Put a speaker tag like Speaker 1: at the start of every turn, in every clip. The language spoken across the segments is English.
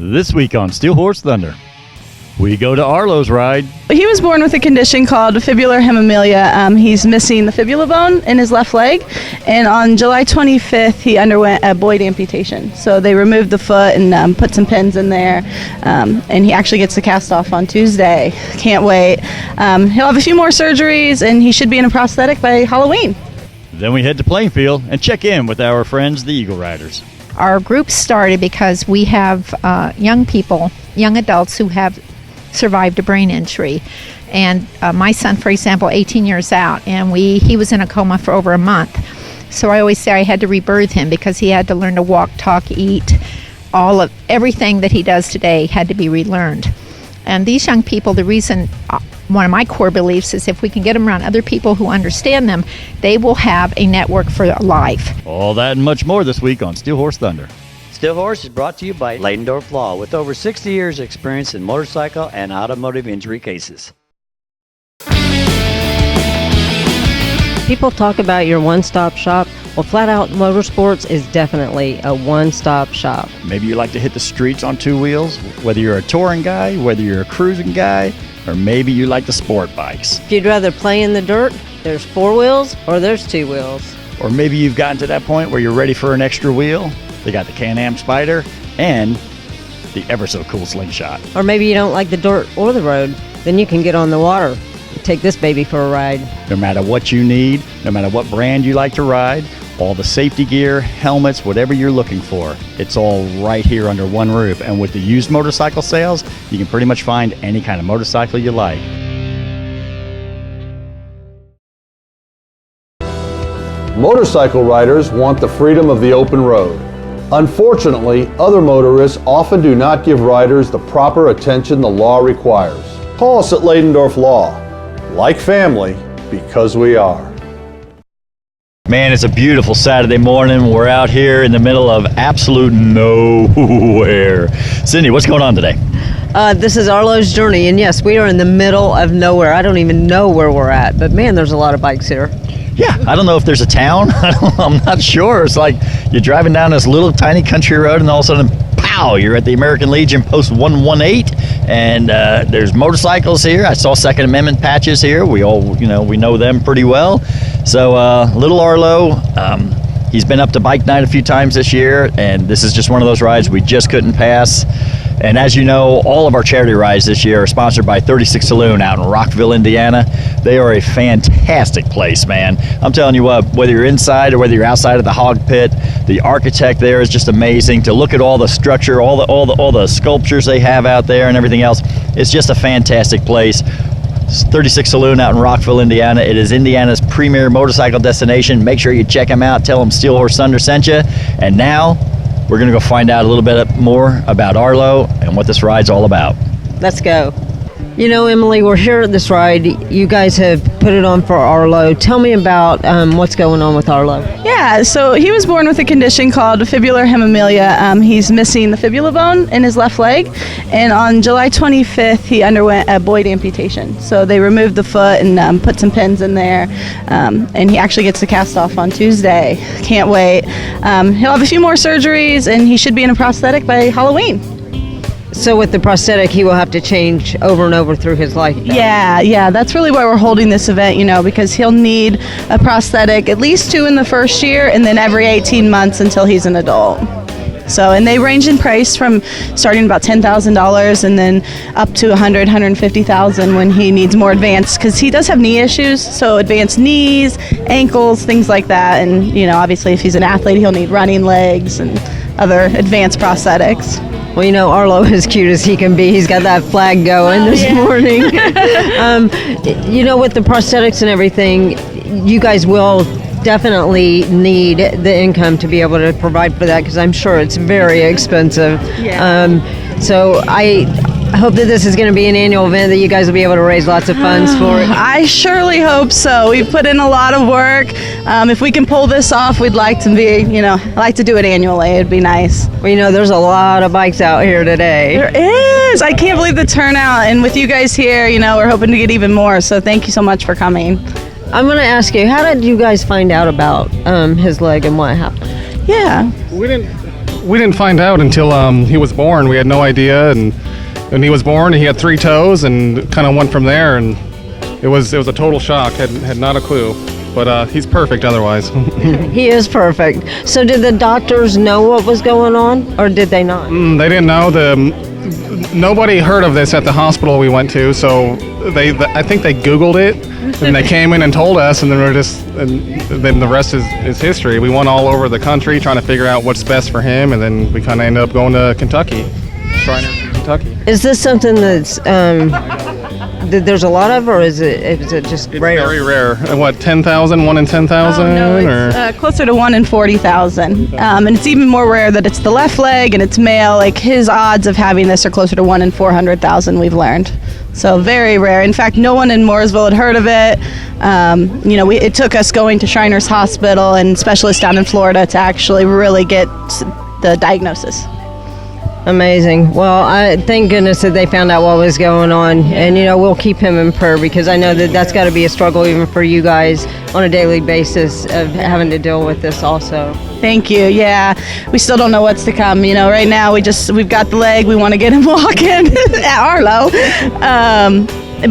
Speaker 1: This week on Steel Horse Thunder, we go to Arlo's ride.
Speaker 2: He was born with a condition called fibular hemimelia. He's missing the fibula bone in his left leg, and on July 25th, he underwent a Boyd amputation. So they removed the foot and put some pins in there, and he actually gets the cast off on Tuesday. Can't wait. He'll have a few more surgeries, and he should be in a prosthetic by Halloween.
Speaker 1: Then we head to Plainfield and check in with our friends, the Eagle Riders.
Speaker 3: Our group started because we have young people, young adults who have survived a brain injury. And my son, for example, 18 years out, and he was in a coma for over a month. So I always say I had to rebirth him because he had to learn to walk, talk, eat. Everything that he does today had to be relearned. And these young people, the reason, one of my core beliefs is if we can get them around other people who understand them, they will have a network for life.
Speaker 1: All that and much more this week on Steel Horse Thunder.
Speaker 4: Steel Horse is brought to you by Leidendorf Law, with over 60 years experience in motorcycle and automotive injury cases.
Speaker 5: People talk about your one-stop shop. Well, Flat Out Motorsports is definitely a one-stop shop.
Speaker 1: Maybe you like to hit the streets on two wheels, whether you're a touring guy, whether you're a cruising guy, or maybe you like the sport bikes.
Speaker 5: If you'd rather play in the dirt, there's four wheels or there's two wheels.
Speaker 1: Or maybe you've gotten to that point where you're ready for an extra wheel. They got the Can-Am Spyder and the ever-so-cool Slingshot.
Speaker 5: Or maybe you don't like the dirt or the road, then you can get on the water. Take this baby for a ride.
Speaker 1: No matter what you need, no matter what brand you like to ride, all the safety gear, helmets, whatever you're looking for, it's all right here under one roof. And with the used motorcycle sales, you can pretty much find any kind of motorcycle you like.
Speaker 6: Motorcycle riders want the freedom of the open road. Unfortunately, other motorists often do not give riders the proper attention the law requires. Call us at Leidendorf Law. Like family, because we are.
Speaker 1: Man, it's a beautiful Saturday morning. We're out here in the middle of absolute nowhere. Cindy, what's going on today?
Speaker 5: This is Arlo's Journey, and yes, we are in the middle of nowhere. I don't even know where we're at, but man, there's a lot of bikes here.
Speaker 1: Yeah, I don't know if there's a town. I'm not sure. It's like you're driving down this little tiny country road and all of a sudden, pow, you're at the American Legion Post 118, and there's motorcycles here. I saw Second Amendment patches here. We all, we know them pretty well. So little Arlo, he's been up to bike night a few times this year, and this is just one of those rides we just couldn't pass. And as you know, all of our charity rides this year are sponsored by 36 Saloon out in Rockville, Indiana. They are a fantastic place, man. I'm telling you what, whether you're inside or whether you're outside of the hog pit, the architect there is just amazing. To look at all the structure, all the sculptures they have out there and everything else, it's just a fantastic place. 36 Saloon out in Rockville, Indiana. It is Indiana's premier motorcycle destination. Make sure you check them out. Tell them Steel Horse Thunder sent you. And now, we're going to go find out a little bit more about Arlo and what this ride's all about.
Speaker 5: Let's go. You know, Emily, we're here at this ride. You guys have put it on for Arlo. Tell me about what's going on with Arlo.
Speaker 2: Yeah, so he was born with a condition called fibular hemimelia. He's missing the fibula bone in his left leg, and on July 25th, he underwent a Boyd amputation. So they removed the foot and put some pins in there, and he actually gets the cast off on Tuesday. Can't wait. He'll have a few more surgeries, and he should be in a prosthetic by Halloween.
Speaker 5: So with the prosthetic, he will have to change over and over through his life.
Speaker 2: Yeah, that's really why we're holding this event, because he'll need a prosthetic, at least 2 in the first year, and then every 18 months until he's an adult. So, and they range in price from starting about $10,000 and then up to $150,000 when he needs more advanced, because he does have knee issues, so advanced knees, ankles, things like that. And, obviously if he's an athlete, he'll need running legs and other advanced prosthetics.
Speaker 5: Well, Arlo is cute as he can be. He's got that flag going this morning. With the prosthetics and everything, you guys will definitely need the income to be able to provide for that, because I'm sure it's very expensive.
Speaker 2: Yeah.
Speaker 5: So I hope that this is going to be an annual event that you guys will be able to raise lots of funds for it.
Speaker 2: I surely hope so. We've put in a lot of work. If we can pull this off, we'd like to be, like to do it annually. It'd be nice.
Speaker 5: Well, there's a lot of bikes out here today.
Speaker 2: There is. I can't believe the turnout. And with you guys here, we're hoping to get even more. So thank you so much for coming.
Speaker 5: I'm going to ask you, how did you guys find out about his leg and what happened?
Speaker 2: Yeah.
Speaker 7: We We didn't find out until he was born. We had no idea, and when he was born, he had 3 toes, and kind of went from there. And it was a total shock. Had not a clue, but he's perfect otherwise.
Speaker 5: He is perfect. So did the doctors know what was going on, or did they not?
Speaker 7: They didn't know. Nobody heard of this at the hospital we went to, so I think they Googled it, and they came in and told us, and then the rest is history. We went all over the country trying to figure out what's best for him, and then we kind of ended up going to Kentucky, Shriners in Kentucky.
Speaker 5: Is this something that's that there's a lot of, or is it just
Speaker 7: It's
Speaker 5: rare?
Speaker 7: very rare. What, 10,000, 1 in 10,000?
Speaker 2: It's closer to 1 in 40,000. And it's even more rare that it's the left leg and it's male. Like his odds of having this are closer to 1 in 400,000, we've learned. So very rare. In fact, no one in Mooresville had heard of it. It took us going to Shriners Hospital and specialists down in Florida to actually really get the diagnosis.
Speaker 5: Amazing. Well, I thank goodness that they found out what was going on, and we'll keep him in prayer, because I know that that's got to be a struggle even for you guys on a daily basis of having to deal with this also.
Speaker 2: Thank you. Yeah, we still don't know what's to come. Right now we've got the leg. We want to get him walking at Arlo.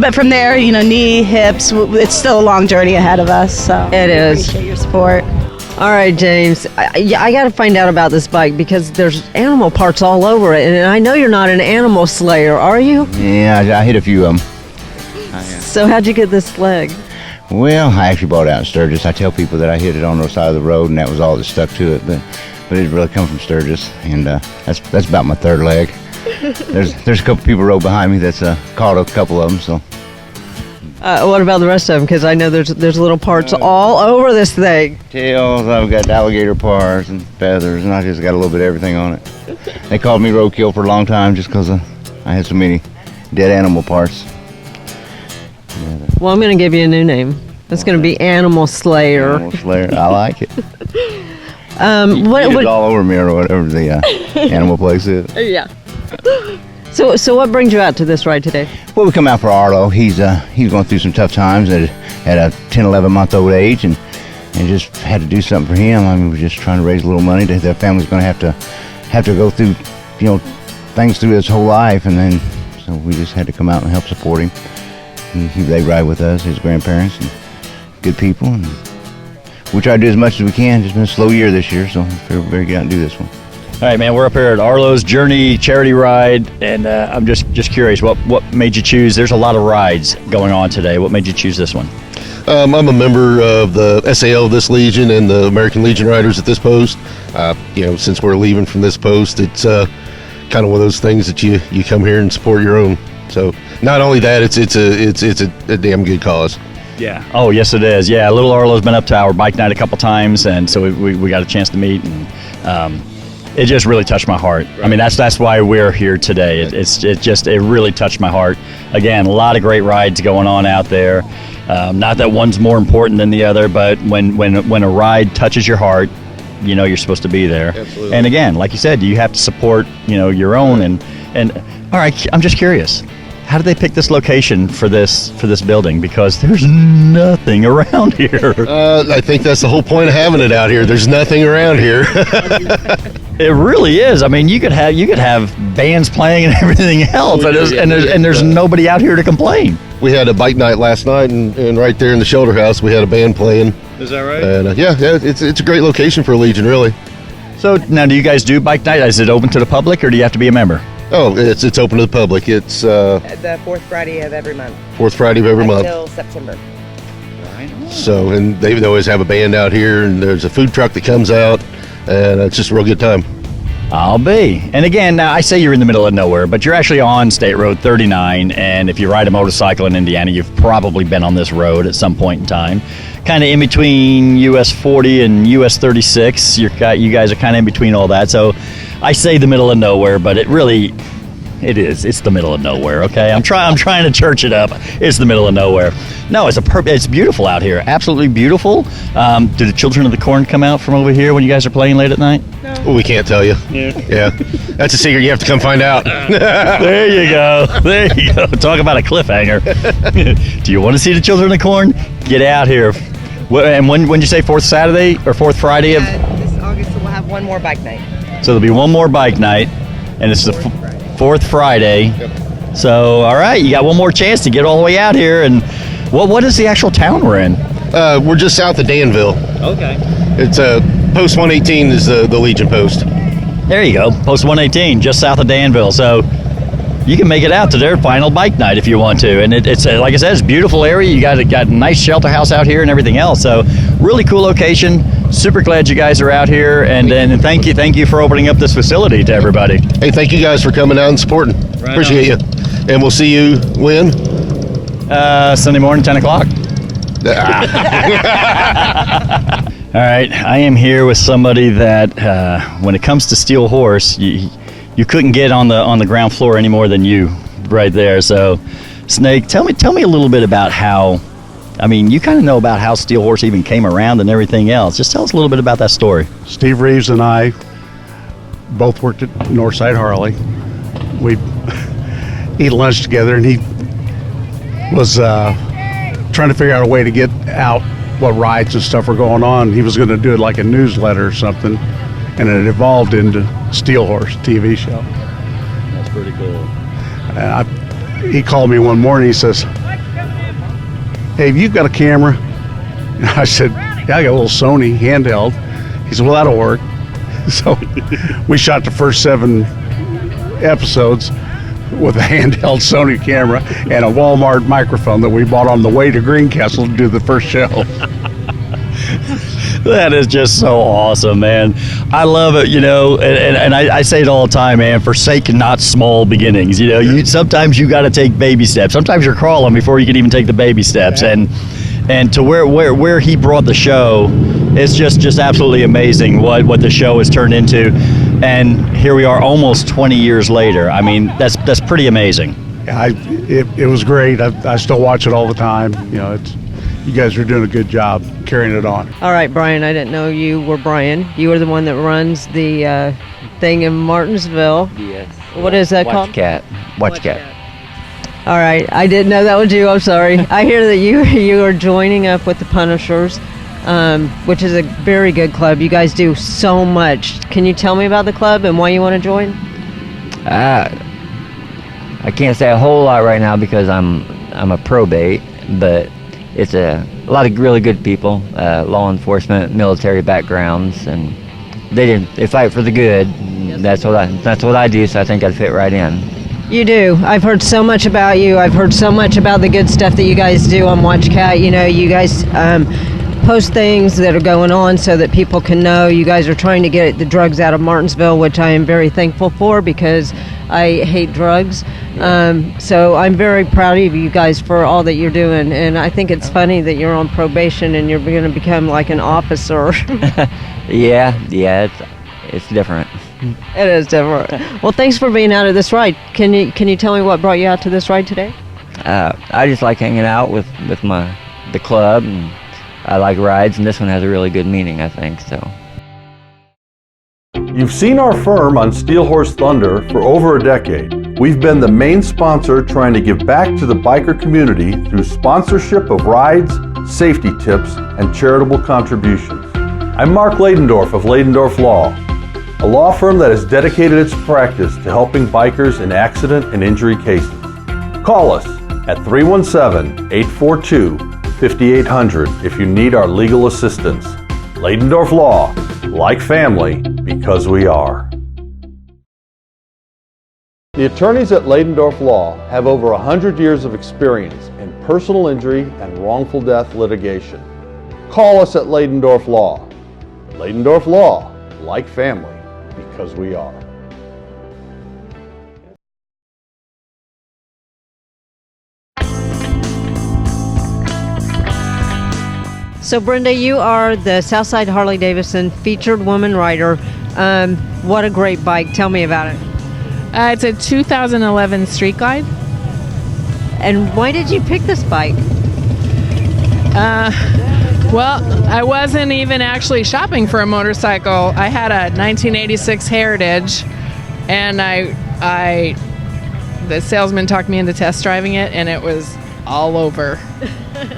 Speaker 2: But from there, knee, hips, it's still a long journey ahead of us. So
Speaker 5: It is.
Speaker 2: Appreciate your support.
Speaker 5: All right, James, I got to find out about this bike, because there's animal parts all over it, and I know you're not an animal slayer, are you?
Speaker 8: Yeah, I hit a few of them.
Speaker 5: So how'd you get this leg?
Speaker 8: Well, I actually bought it out in Sturgis. I tell people that I hit it on the side of the road, and that was all that stuck to it. But it really come from Sturgis, and that's about my third leg. There's a couple people rode behind me that's caught a couple of them. So.
Speaker 5: What about the rest of them? Because I know there's little parts all over this thing.
Speaker 8: Tails, I've got alligator parts and feathers, and I just got a little bit of everything on it. They called me roadkill for a long time just because I had so many dead animal parts.
Speaker 5: Well, I'm going to give you a new name. It's going to be Animal Slayer.
Speaker 8: Animal Slayer, I like it.
Speaker 5: What
Speaker 8: all over me or whatever the animal place is.
Speaker 5: Yeah. So what brings you out to this ride today?
Speaker 8: Well, we come out for Arlo. He's going through some tough times at a 10, 11-month-old age, and just had to do something for him. I mean, we're just trying to raise a little money. Their family's going to have to go through, things through his whole life, and then so we just had to come out and help support him. They ride with us, his grandparents, and good people, and we try to do as much as we can. It's been a slow year this year, so we're get out and do this one.
Speaker 1: All right, man, we're up here at Arlo's Journey charity ride, and I'm just curious, what made you choose? There's a lot of rides going on today. What made you choose this one?
Speaker 9: I'm a member of the SAL of this Legion and the American Legion Riders at this post. Since we're leaving from this post, it's kind of one of those things that you come here and support your own. So not only that, it's a damn good cause.
Speaker 1: Yeah. Oh, yes, it is. Yeah, Little Arlo's been up to our bike night a couple times, and so we got a chance to meet, and it just really touched my heart. Right. I mean, that's why we're here today. It really touched my heart. Again, a lot of great rides going on out there. Not that one's more important than the other, but when a ride touches your heart, you're supposed to be there.
Speaker 9: Absolutely.
Speaker 1: And again, like you said, you have to support your own. And all right, I'm just curious. How did they pick this location for this building? Because there's nothing around here.
Speaker 9: I think that's the whole point of having it out here. There's nothing around here.
Speaker 1: It really is. I mean, you could have bands playing and everything else, and there's nobody out here to complain.
Speaker 9: We had a bike night last night, and right there in the shelter house, we had a band playing.
Speaker 1: Is that right?
Speaker 9: And it's a great location for a Legion, really.
Speaker 1: So now, do you guys do bike night? Is it open to the public, or do you have to be a member?
Speaker 9: Oh, it's open to the public. It's
Speaker 10: the fourth Friday of every month.
Speaker 9: Fourth Friday of every month
Speaker 10: until September.
Speaker 9: So, and they always have a band out here, and there's a food truck that comes out, and it's just a real good time.
Speaker 1: I'll be. And again, now I say you're in the middle of nowhere, but you're actually on State Road 39, and if you ride a motorcycle in Indiana, you've probably been on this road at some point in time. Kind of in between US 40 and US 36. You guys are kind of in between all that. So I say the middle of nowhere, but it is. It's the middle of nowhere, okay? I'm trying to church it up. It's the middle of nowhere. No, it's beautiful out here. Absolutely beautiful. Do the Children of the Corn come out from over here when you guys are playing late at night?
Speaker 9: No. Well, we can't tell you. Yeah. That's a secret. You have to come find out.
Speaker 1: There you go. Talk about a cliffhanger. Do you want to see the Children of the Corn? Get out here. And when you say fourth Saturday or fourth Friday of?
Speaker 10: This August we'll have one more bike night.
Speaker 1: So there'll be one more bike night, and it's the fourth Friday. So, all right, you got one more chance to get all the way out here. And what is the actual town we're in?
Speaker 9: We're just south of Danville.
Speaker 1: Okay.
Speaker 9: It's post 118 is the Legion post.
Speaker 1: There you go, post 118, just south of Danville. So you can make it out to their final bike night if you want to. And it's like I said, it's a beautiful area. You got a nice shelter house out here and everything else. So really cool location. Super glad you guys are out here. And thank you for opening up this facility to everybody.
Speaker 9: Hey, thank you guys for coming out and supporting.
Speaker 1: Right
Speaker 9: Appreciate you. And we'll see you when?
Speaker 1: Sunday morning, 10 o'clock. All right, I am here with somebody that when it comes to Steel Horse, you couldn't get on the ground floor any more than you right there. So, Snake, tell me a little bit about how. I mean, you kind of know about how Steel Horse even came around and everything else. Just tell us a little bit about that story.
Speaker 11: Steve Reeves and I both worked at Northside Harley. We'd eat lunch together, and he was trying to figure out a way to get out what rides and stuff were going on. He was going to do it like a newsletter or something, and it evolved into Steel Horse TV show.
Speaker 1: That's pretty cool.
Speaker 11: He called me one morning. He says, "Hey, have you got a camera?" And I said, "Yeah, I got a little Sony handheld." He said, "Well, that'll work." So we shot the first 7 episodes with a handheld Sony camera and a Walmart microphone that we bought on the way to Greencastle to do the first show.
Speaker 1: That is just so awesome, man. I love it, and I say it all the time, man, forsake not small beginnings. Sometimes you got to take baby steps. Sometimes you're crawling before you can even take the baby steps. And to where he brought the show, it's just absolutely amazing what the show has turned into. And here we are almost 20 years later. I mean, that's pretty amazing.
Speaker 11: Yeah, it was great. I still watch it all the time. You guys are doing a good job carrying it on.
Speaker 5: All right, Brian, I didn't know you were Brian. You are the one that runs the thing in Martinsville.
Speaker 12: Yes.
Speaker 5: What is that called?
Speaker 12: Watch Cat.
Speaker 5: All right, I didn't know that was you. I'm sorry. I hear that you are joining up with the Punishers, which is a very good club. You guys do so much. Can you tell me about the club and why you want to join?
Speaker 12: I can't say a whole lot right now because I'm a probate, but it's a lot of really good people, law enforcement, military backgrounds, and they fight for the good. That's what I do, so I think I'd fit right in.
Speaker 5: You do. I've heard so much about you. I've heard so much about the good stuff that you guys do on Watch Cat. You guys post things that are going on so that people can know. You guys are trying to get the drugs out of Martinsville, which I am very thankful for because I hate drugs. So I'm very proud of you guys for all that you're doing. And I think it's funny that you're on probation and you're going to become like an officer.
Speaker 12: Yeah, it's different.
Speaker 5: It is different. Well, thanks for being out of this ride. Can you tell me what brought you out to this ride today?
Speaker 12: I just like hanging out with the club, and I like rides, and this one has a really good meaning, I think, so.
Speaker 6: You've seen our firm on Steel Horse Thunder for over a decade. We've been the main sponsor trying to give back to the biker community through sponsorship of rides, safety tips, and charitable contributions. I'm Mark Ladendorf of Ladendorf Law, a law firm that has dedicated its practice to helping bikers in accident and injury cases. Call us at 317-842-5800 if you need our legal assistance. Ladendorf Law, like family, because we are. The attorneys at Ladendorf Law have over 100 years of experience in personal injury and wrongful death litigation. Call us at Ladendorf Law. Ladendorf Law, like family, because we are.
Speaker 5: So Brenda, you are the Southside Harley-Davidson featured woman rider. What a great bike. Tell me about it.
Speaker 13: It's a 2011 Street Glide.
Speaker 5: And why did you pick this bike?
Speaker 13: Well, I wasn't even actually shopping for a motorcycle. I had a 1986 Heritage, and the salesman talked me into test driving it, and it was all over.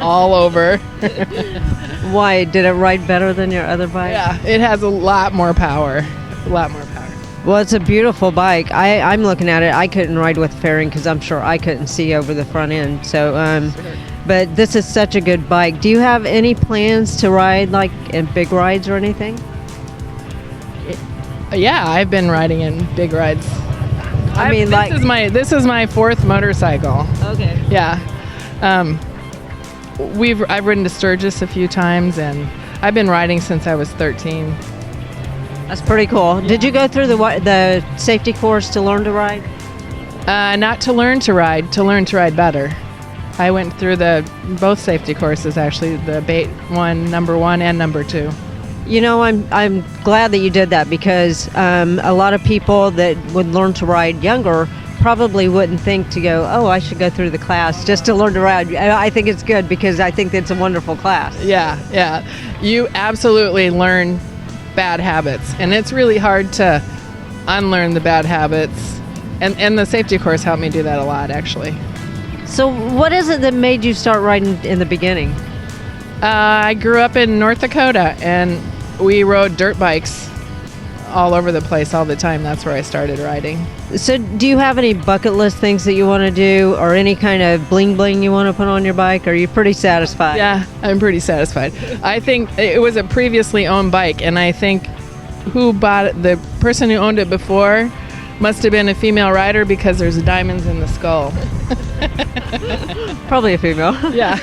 Speaker 13: All over.
Speaker 5: Why? Did it ride better than your other bike?
Speaker 13: Yeah, it has a lot more power. A lot more power.
Speaker 5: Well, it's a beautiful bike. I'm looking at it. I couldn't ride with fairing because I'm sure I couldn't see over the front end. So, but this is such a good bike. Do you have any plans to ride like in big rides or anything?
Speaker 13: Yeah, I've been riding in big rides. This is my fourth motorcycle.
Speaker 5: Okay.
Speaker 13: Yeah. I've ridden to Sturgis a few times, and I've been riding since I was 13.
Speaker 5: That's pretty cool. Did you go through the safety course to learn to ride?
Speaker 13: Not to learn to ride better. I went through both safety courses, actually, the bait one, number 1 and number 2.
Speaker 5: You know, I'm glad that you did that because a lot of people that would learn to ride younger probably wouldn't think to go, oh, I should go through the class just to learn to ride. I think it's good because I think it's a wonderful class.
Speaker 13: Yeah. You absolutely learn bad habits, and it's really hard to unlearn the bad habits. And the safety course helped me do that a lot, actually.
Speaker 5: So what is it that made you start riding in the beginning?
Speaker 13: I grew up in North Dakota, and we rode dirt bikes all over the place all the time. That's where I started riding.
Speaker 5: So do you have any bucket list things that you want to do or any kind of bling bling you want to put on your bike? Or are you pretty satisfied?
Speaker 13: Yeah, I'm pretty satisfied. I think it was a previously owned bike, and I think the person who owned it before must have been a female rider because there's diamonds in the skull.
Speaker 5: Probably a female.
Speaker 13: Yeah.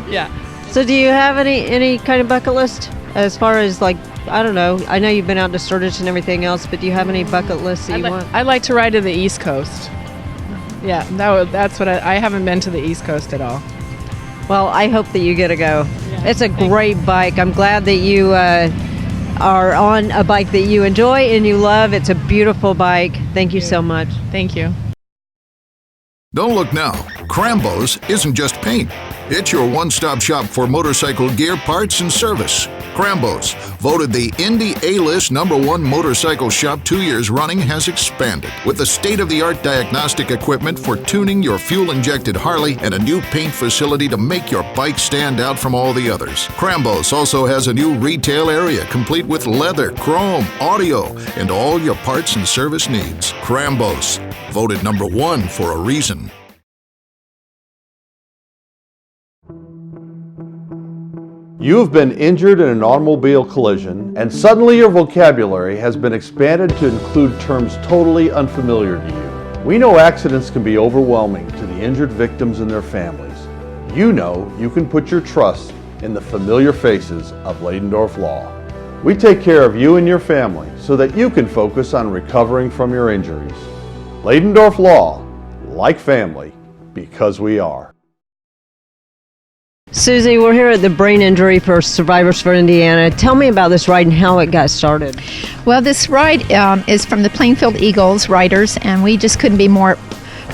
Speaker 13: Yeah.
Speaker 5: So do you have any kind of bucket list as far as like, I don't know, I know you've been out to Sturgis and everything else, but do you have any bucket lists that you want?
Speaker 13: I'd like to ride to the East Coast. Yeah, that's what I haven't been to the East Coast at all.
Speaker 5: Well, I hope that you get to go.
Speaker 13: Yeah.
Speaker 5: It's a great bike. I'm glad that you are on a bike that you enjoy and you love. It's a beautiful bike. Thank you so much.
Speaker 13: Thank you.
Speaker 14: Don't look now. Crambo's isn't just paint. It's your one-stop shop for motorcycle gear, parts, and service. Crambo's, voted the Indy A-List #1 motorcycle shop 2 years running, has expanded with the state-of-the-art diagnostic equipment for tuning your fuel-injected Harley and a new paint facility to make your bike stand out from all the others. Crambo's also has a new retail area complete with leather, chrome, audio, and all your parts and service needs. Crambo's, voted #1 for a reason.
Speaker 6: You have been injured in an automobile collision, and suddenly your vocabulary has been expanded to include terms totally unfamiliar to you. We know accidents can be overwhelming to the injured victims and their families. You know you can put your trust in the familiar faces of Ladendorf Law. We take care of you and your family so that you can focus on recovering from your injuries. Ladendorf Law, like family, because we are.
Speaker 5: Susie, we're here at the Brain Injury for Survivors for Indiana. Tell me about this ride and how it got started.
Speaker 3: Well, this ride is from the Plainfield Eagles riders, and we just couldn't be more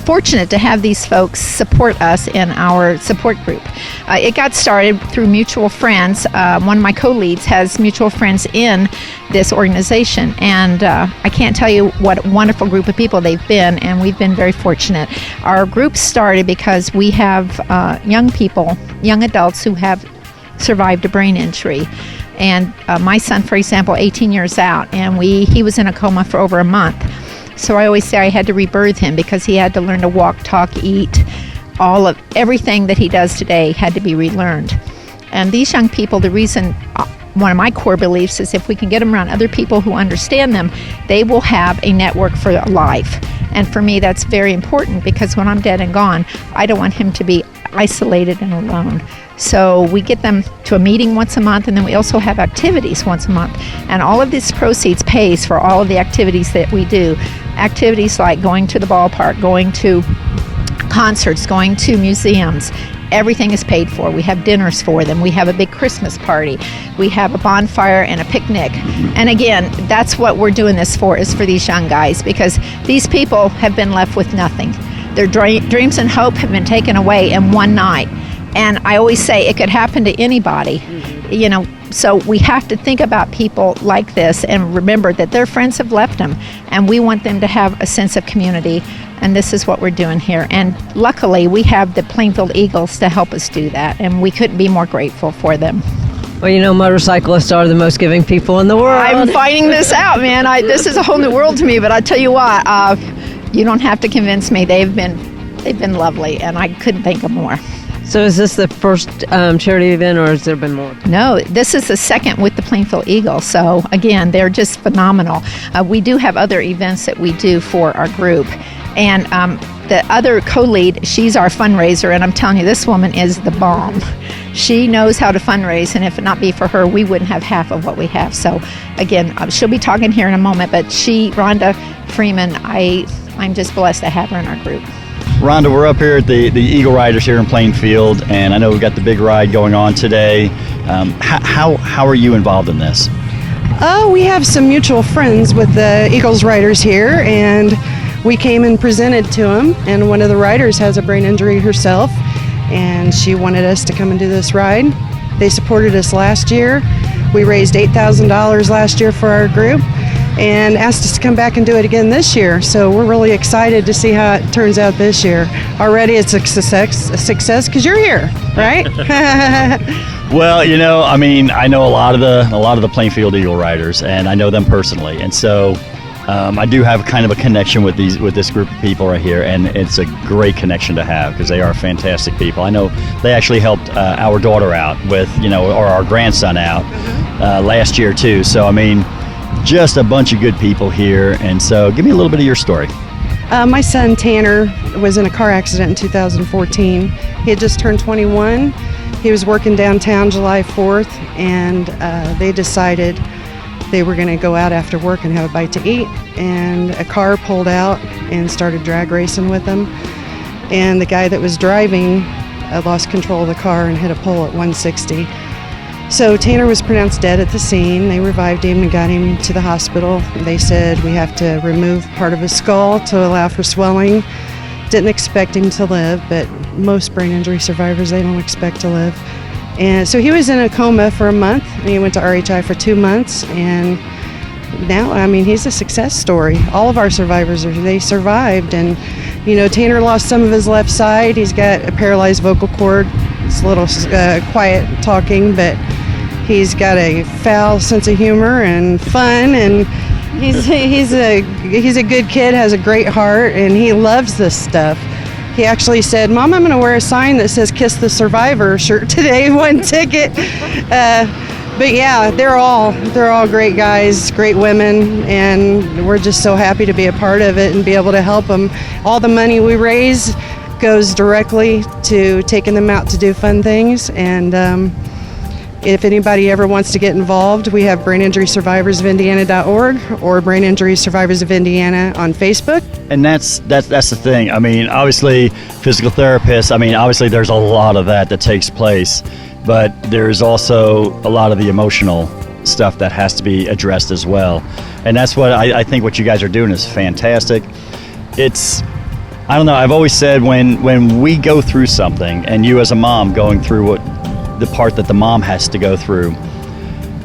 Speaker 3: fortunate to have these folks support us in our support group. It got started through mutual friends. One of my co-leads has mutual friends in this organization, and I can't tell you what a wonderful group of people they've been, and we've been very fortunate. Our group started because we have young people, young adults who have survived a brain injury. And my son, for example, 18 years out, and he was in a coma for over a month. So I always say I had to rebirth him because he had to learn to walk, talk, eat. Everything that he does today had to be relearned. And these young people, the reason, one of my core beliefs is if we can get them around other people who understand them, they will have a network for life. And for me, that's very important because when I'm dead and gone, I don't want him to be isolated and alone. So we get them to a meeting once a month, and then we also have activities once a month. And all of this proceeds pays for all of the activities that we do. Activities like going to the ballpark, going to concerts, going to museums. Everything is paid for. We have dinners for them. We have a big Christmas party. We have a bonfire and a picnic. And again, that's what we're doing this for, is for these young guys, because these people have been left with nothing. Their dreams and hope have been taken away in one night. And I always say it could happen to anybody, so we have to think about people like this and remember that their friends have left them, and we want them to have a sense of community, and this is what we're doing here. And luckily, we have the Plainfield Eagles to help us do that, and we couldn't be more grateful for them.
Speaker 5: Well, motorcyclists are the most giving people in the world.
Speaker 3: I'm finding this out, man. This is a whole new world to me. But I tell you what, you don't have to convince me. They've been lovely, and I couldn't think of more.
Speaker 5: So is this the first charity event, or has there been more?
Speaker 3: No, this is the second with the Plainfield Eagle. So again, they're just phenomenal. We do have other events that we do for our group, and the other co-lead, she's our fundraiser, and I'm telling you, this woman is the bomb. She knows how to fundraise, and if it not be for her, we wouldn't have half of what we have. So again, she'll be talking here in a moment, but Rhonda Freeman, I'm just blessed to have her in our group.
Speaker 1: Rhonda, we're up here at the Eagle Riders here in Plainfield, and I know we've got the big ride going on today. How are you involved in this?
Speaker 15: We have some mutual friends with the Eagles Riders here, and we came and presented to them, and one of the riders has a brain injury herself, and she wanted us to come and do this ride. They supported us last year. We raised $8,000 last year for our group, and asked us to come back and do it again this year. So we're really excited to see how it turns out this year. Already it's a success because you're here, right?
Speaker 1: Well, I know a lot of the Plainfield Eagle Riders, and I know them personally, and so I do have kind of a connection with this group of people right here, and it's a great connection to have because they are fantastic people. I know they actually helped our daughter out with, or our grandson out last year too. So just a bunch of good people here. And so give me a little bit of your story.
Speaker 15: My son Tanner was in a car accident in 2014. He had just turned 21. He was working downtown July 4th, and they decided they were going to go out after work and have a bite to eat, and a car pulled out and started drag racing with them, and the guy that was driving lost control of the car and hit a pole at 160. So Tanner was pronounced dead at the scene. They revived him and got him to the hospital. They said we have to remove part of his skull to allow for swelling. Didn't expect him to live, but most brain injury survivors, they don't expect to live. And so he was in a coma for a month, and he went to RHI for 2 months, and now, he's a success story. All of our survivors, they survived, and, Tanner lost some of his left side. He's got a paralyzed vocal cord. It's a little quiet talking, but he's got a foul sense of humor and fun, and he's a good kid, has a great heart, and he loves this stuff. He actually said, "Mom, I'm going to wear a sign that says 'Kiss the Survivor' shirt today, 1 ticket." But yeah, they're all great guys, great women, and we're just so happy to be a part of it and be able to help them. All the money we raise goes directly to taking them out to do fun things, and if anybody ever wants to get involved, we have braininjurysurvivorsofIndiana.org or Brain Injury Survivors of Indiana on Facebook.
Speaker 1: And that's the thing. Obviously, physical therapists, obviously there's a lot of that takes place, but there's also a lot of the emotional stuff that has to be addressed as well. And that's what I think what you guys are doing is fantastic. I don't know, I've always said when we go through something, and you as a mom going through the part that the mom has to go through,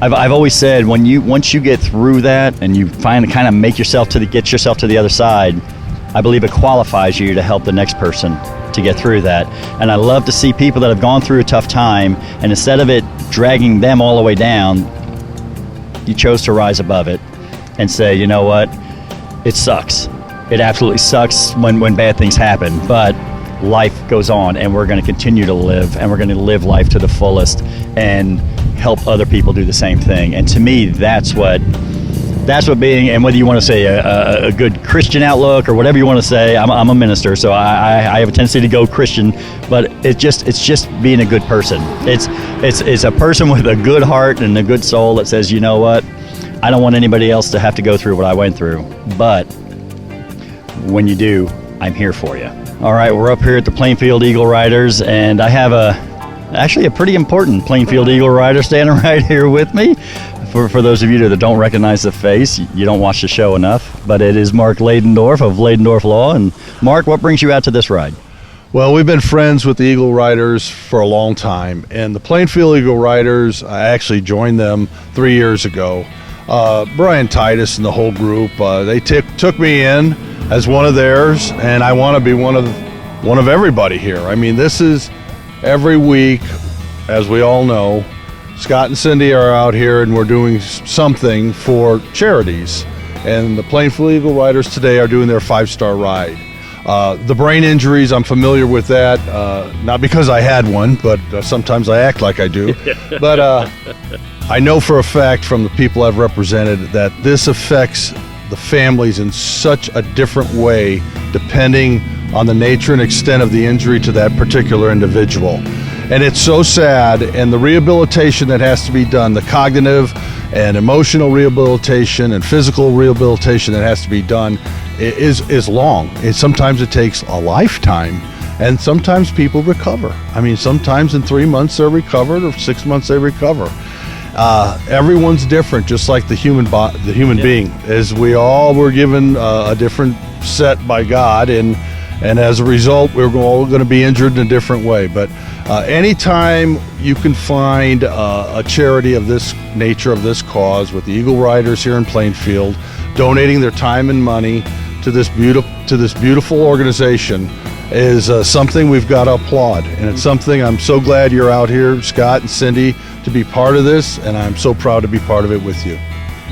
Speaker 1: I've always said once you get through that and you kind of get yourself to the other side, I believe it qualifies you to help the next person to get through that. And I love to see people that have gone through a tough time, and instead of it dragging them all the way down, you chose to rise above it and say, you know what, it sucks. It absolutely sucks when bad things happen, but life goes on, and we're going to continue to live, and we're going to live life to the fullest and help other people do the same thing. And to me, that's what being, and whether you want to say a good Christian outlook or whatever you want to say, I'm a minister, so I have a tendency to go Christian, but it's just being a good person. It's a person with a good heart and a good soul that says, you know what, I don't want anybody else to have to go through what I went through, but when you do, I'm here for you. All right, we're up here at the Plainfield Eagle Riders, and I have actually a pretty important Plainfield Eagle Rider standing right here with me. For those of you that don't recognize the face, you don't watch the show enough, but it is Mark Ladendorf of Ladendorf Law. And Mark, what brings you out to this ride?
Speaker 6: Well, we've been friends with the Eagle Riders for a long time, and the Plainfield Eagle Riders, I actually joined them 3 years ago. Brian Titus and the whole group, they took me in as one of theirs, and I want to be one of everybody here. This is every week, as we all know, Scott and Cindy are out here and we're doing something for charities. And the Plainfield Eagle Riders today are doing their 5-star ride. The brain injuries, I'm familiar with that, not because I had one, but sometimes I act like I do. But I know for a fact from the people I've represented that this affects the families in such a different way depending on the nature and extent of the injury to that particular individual. And it's so sad, and the rehabilitation that has to be done, the cognitive and emotional rehabilitation and physical rehabilitation that has to be done is long. Sometimes it takes a lifetime, and sometimes people recover. I mean, sometimes in 3 months they're recovered, or 6 months they recover. Everyone's different, just like the human being, as we all were given a different set by God, and as a result, we're all going to be injured in a different way. But anytime you can find a charity of this nature, of this cause, with the Eagle Riders here in Plainfield, donating their time and money to this beautiful organization, is something we've got to applaud. And it's something I'm so glad you're out here, Scott and Cindy, to be part of this, and I'm so proud to be part of it with you.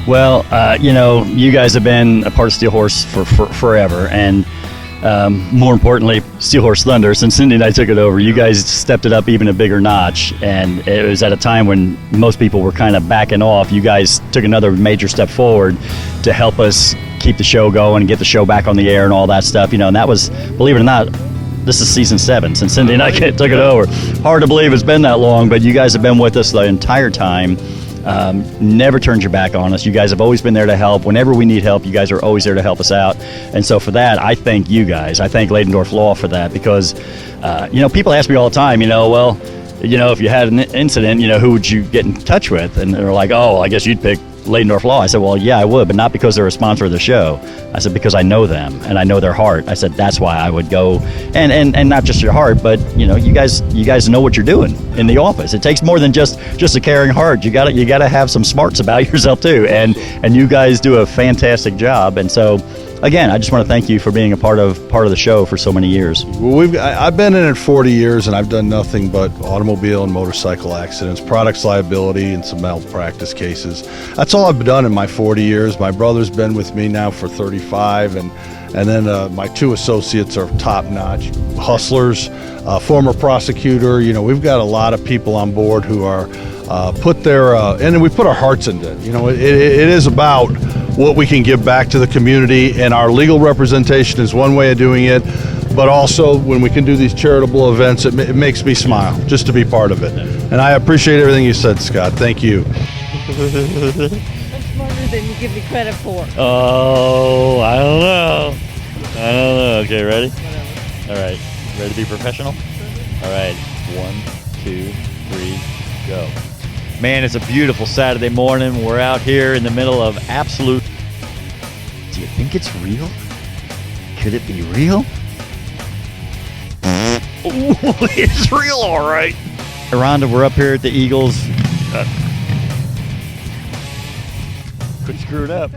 Speaker 1: Well, you guys have been a part of Steel Horse for forever, and more importantly, Steel Horse Thunder. Since Cindy and I took it over, you guys stepped it up even a bigger notch, and it was at a time when most people were kind of backing off. You guys took another major step forward to help us keep the show going and get the show back on the air and all that stuff, and that was, believe it or not, this is season 7 since Cindy and I took it over. Hard to believe it's been that long, but you guys have been with us the entire time. Never turned your back on us. You guys have always been there to help. Whenever we need help, you guys are always there to help us out. And so for that, I thank you guys. I thank Leidendorf Law for that, because, people ask me all the time, if you had an incident, who would you get in touch with? And they're like, oh, I guess you'd pick Leidendorf Law. I said, well, yeah, I would, but not because they're a sponsor of the show. I said, because I know them and I know their heart. I said, that's why I would go, and not just your heart, but you guys know what you're doing in the office. It takes more than just a caring heart. You gotta have some smarts about yourself too, and you guys do a fantastic job. And so, again, I just want to thank you for being a part of the show for so many years.
Speaker 6: Well, I've been in it 40 years, and I've done nothing but automobile and motorcycle accidents, products liability, and some malpractice cases. That's all I've done in my 40 years. My brother's been with me now for 35, and then my 2 associates are top-notch hustlers, former prosecutor. We've got a lot of people on board who are and we put our hearts into it. It is about what we can give back to the community, and our legal representation is one way of doing it, but also when we can do these charitable events, it makes me smile just to be part of it. And I appreciate everything you said, Scott. Thank you.
Speaker 16: I'm smarter than you give me credit for.
Speaker 1: Oh, I don't know. Okay, ready? All right. Ready to be professional? All right. 1, 2, 3, go. Man, it's a beautiful Saturday morning. We're out here in the middle of absolute... Do you think it's real? Could it be real? Ooh, it's real, all right. Rhonda, we're up here at the Eagles. Quit screwing up.